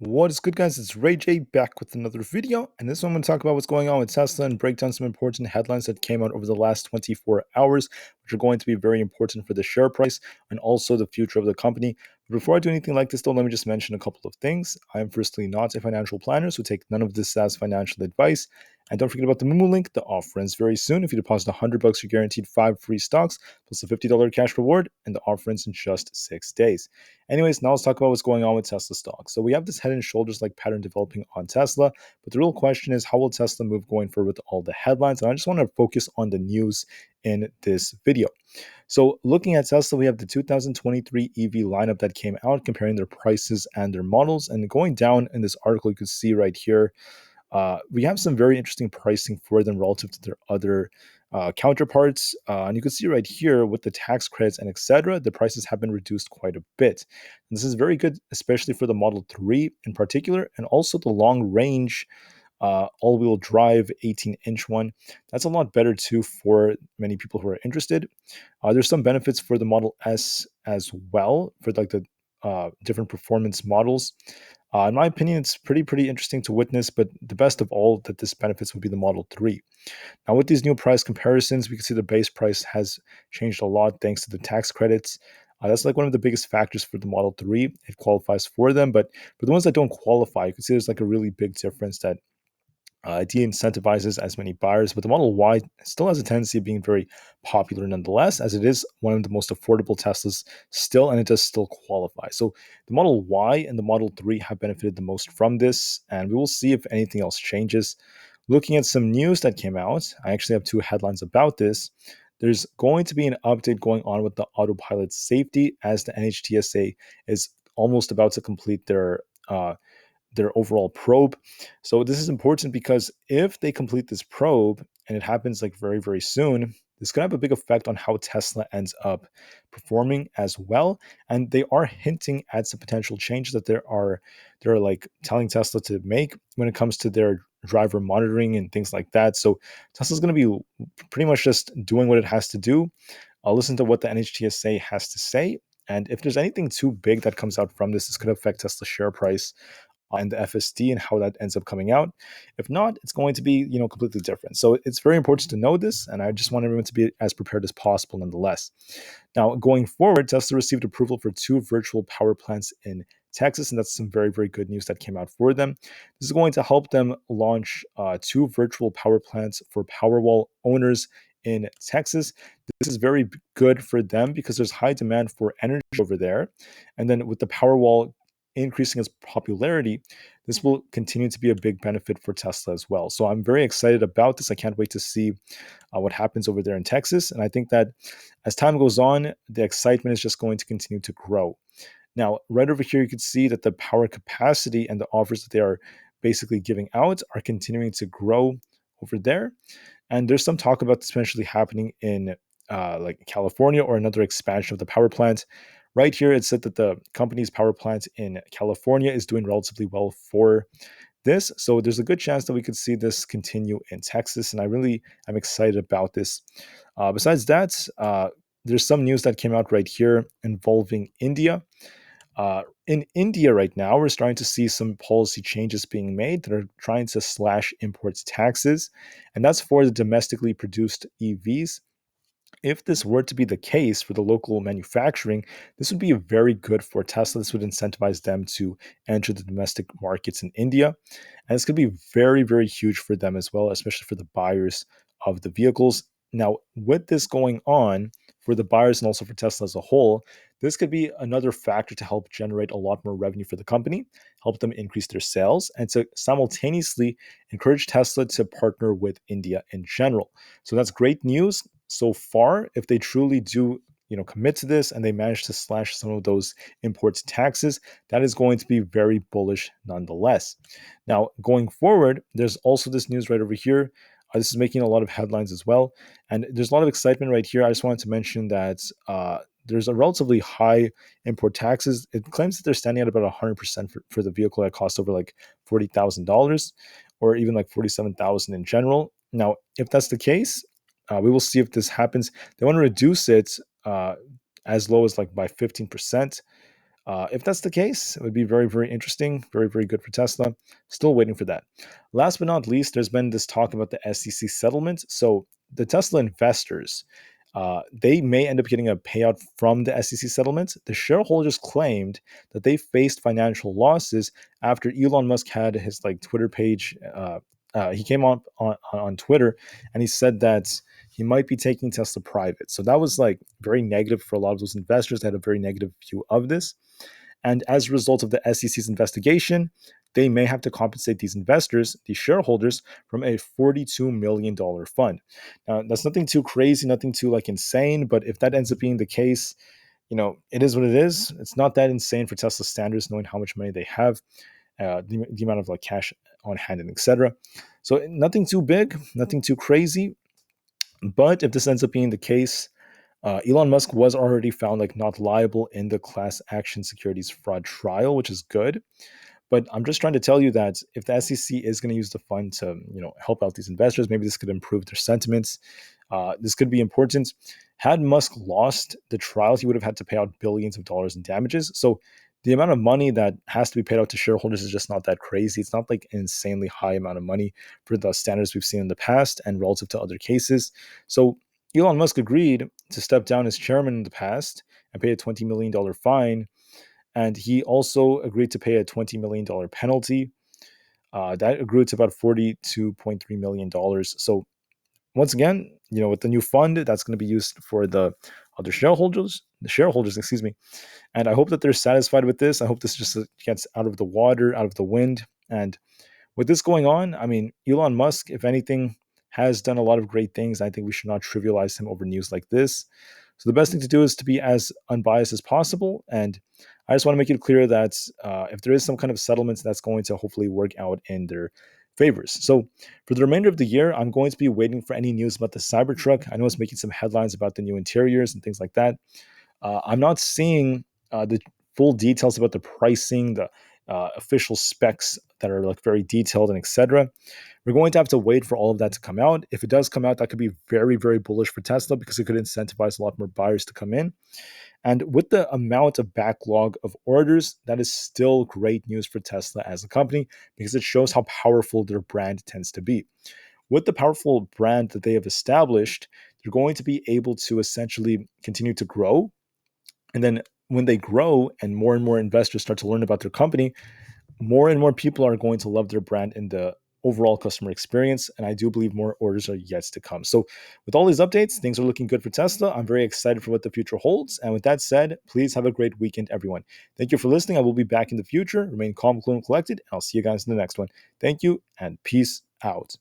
What is good, guys? It's Ray-Jay back with another video, and this one I'm going to talk about what's going on with Tesla and break down some important headlines that came out over the last 24 hours, which are going to be very important for the share price and also the future of the company. But before I do anything like this, though, let me just mention a couple of things. I am firstly not a financial planner, so take none of this as financial advice. And don't forget about the Moomoo link. The offer ends very soon. If you deposit $100, you're guaranteed 5 free stocks plus a $50 cash reward, and the offer ends in just 6 days. Anyways, now let's talk about what's going on with Tesla stock. So we have this head and shoulders like pattern developing on Tesla, but the real question is how will Tesla move going forward with all the headlines? And I just want to focus on the news in this video. So looking at Tesla, we have the 2023 EV lineup that came out comparing their prices and their models. And going down in this article, you can see right here we have some very interesting pricing for them relative to their other counterparts. And you can see right here with the tax credits and etc., the prices have been reduced quite a bit. And this is very good, especially for the Model 3 in particular, and also the long range all-wheel drive 18-inch one. That's a lot better too for many people who are interested. There's some benefits for the Model S as well for like the different performance models. In my opinion, it's pretty interesting to witness, but the best of all that this benefits would be the Model 3. Now, with these new price comparisons, we can see the base price has changed a lot thanks to the tax credits. That's like one of the biggest factors for the Model 3. It qualifies for them, but for the ones that don't qualify, you can see there's like a really big difference that it de-incentivizes as many buyers, but the Model Y still has a tendency of being very popular nonetheless, as it is one of the most affordable Teslas still, and it does still qualify. So the Model Y and the Model 3 have benefited the most from this, and we will see if anything else changes. Looking at some news that came out, I actually have two headlines about this. There's going to be an update going on with the autopilot safety as the NHTSA is almost about to complete their overall probe. So this is important because if they complete this probe and it happens like very soon, this could have a big effect on how Tesla ends up performing as well. And they are hinting at some potential changes that they're like telling Tesla to make when it comes to their driver monitoring and things like that. So Tesla's going to be pretty much just doing what it has to do. I'll listen to what the NHTSA has to say. And if there's anything too big that comes out from this, this could affect Tesla's share price and the FSD and how that ends up coming out. If not, it's going to be completely different. So it's very important to know this, and I just want everyone to be as prepared as possible nonetheless. Now, going forward, Tesla received approval for 2 virtual power plants in Texas, and that's some very good news that came out for them. This is going to help them launch 2 virtual power plants for Powerwall owners in Texas. This is very good for them because there's high demand for energy over there. And then with the Powerwall increasing its popularity, this will continue to be a big benefit for Tesla as well. So I'm very excited about this. I can't wait to see what happens over there in Texas. And I think that as time goes on, the excitement is just going to continue to grow. Now, right over here, you can see that the power capacity and the offers that they are basically giving out are continuing to grow over there. And there's some talk about this potentially happening in like California or another expansion of the power plant. Right here, it said that the company's power plant in California is doing relatively well for this. So there's a good chance that we could see this continue in Texas. And I really am excited about this. Besides that, there's some news that came out right here involving India. In India right now, we're starting to see some policy changes being made that are trying to slash imports taxes, and that's for the domestically produced EVs. If this were to be the case for the local manufacturing, this would be very good for Tesla. This would incentivize them to enter the domestic markets in India. And this could be very huge for them as well, especially for the buyers of the vehicles. Now, with this going on for the buyers and also for Tesla as a whole, this could be another factor to help generate a lot more revenue for the company, help them increase their sales, and to simultaneously encourage Tesla to partner with India in general. So that's great news so far. If they truly do commit to this and they manage to slash some of those imports taxes, that is going to be very bullish nonetheless. Now, going forward, there's also this news right over here. This is making a lot of headlines as well, and there's a lot of excitement right here. I just wanted to mention that there's a relatively high import taxes. It claims that they're standing at about 100% for the vehicle that costs over like $40,000 or even like 47,000 in general. Now, if that's the case, we will see if this happens. They want to reduce it as low as like by 15%. If that's the case, it would be very, very interesting, very, very good for Tesla. Still waiting for that. Last but not least, there's been this talk about the SEC settlement. So the Tesla investors, they may end up getting a payout from the SEC settlement. The shareholders claimed that they faced financial losses after Elon Musk had his like Twitter page. He came on Twitter and he said that he might be taking Tesla private. So that was like very negative for a lot of those investors that had a very negative view of this. And as a result of the SEC's investigation, they may have to compensate these investors, these shareholders, from a $42 million fund. Now, that's nothing too crazy, nothing too like insane, but if that ends up being the case, it is what it is. It's not that insane for Tesla standards, knowing how much money they have, the amount of like cash on hand and etc. So nothing too big, nothing too crazy. But if this ends up being the case, Elon Musk was already found like not liable in the class action securities fraud trial, which is good. But I'm just trying to tell you that if the SEC is going to use the fund to, help out these investors, maybe this could improve their sentiments. This could be important. Had Musk lost the trials, he would have had to pay out billions of dollars in damages. So the amount of money that has to be paid out to shareholders is just not that crazy. It's not like an insanely high amount of money for the standards we've seen in the past and relative to other cases. So Elon Musk agreed to step down as chairman in the past and pay a $20 million fine, and he also agreed to pay a $20 million penalty. That grew to about $42.3 million. So once again, with the new fund, that's going to be used for the other shareholders, excuse me. And I hope that they're satisfied with this. I hope this just gets out of the water, out of the wind. And with this going on, I mean, Elon Musk, if anything, has done a lot of great things. I think we should not trivialize him over news like this. So the best thing to do is to be as unbiased as possible. And I just want to make it clear that if there is some kind of settlement, that's going to hopefully work out in their favors. So for the remainder of the year, I'm going to be waiting for any news about the Cybertruck. I know it's making some headlines about the new interiors and things like that. I'm not seeing the full details about the pricing, the official specs that are like very detailed and etc. We're going to have to wait for all of that to come out. If it does come out, that could be very, very bullish for Tesla because it could incentivize a lot more buyers to come in. And with the amount of backlog of orders, that is still great news for Tesla as a company because it shows how powerful their brand tends to be. With the powerful brand that they have established, they're going to be able to essentially continue to grow. And then when they grow and more investors start to learn about their company, more and more people are going to love their brand and the overall customer experience. And I do believe more orders are yet to come. So, with all these updates, things are looking good for Tesla. I'm very excited for what the future holds. And with that said, please have a great weekend, everyone. Thank you for listening. I will be back in the future. Remain calm, cool, and collected. And I'll see you guys in the next one. Thank you and peace out.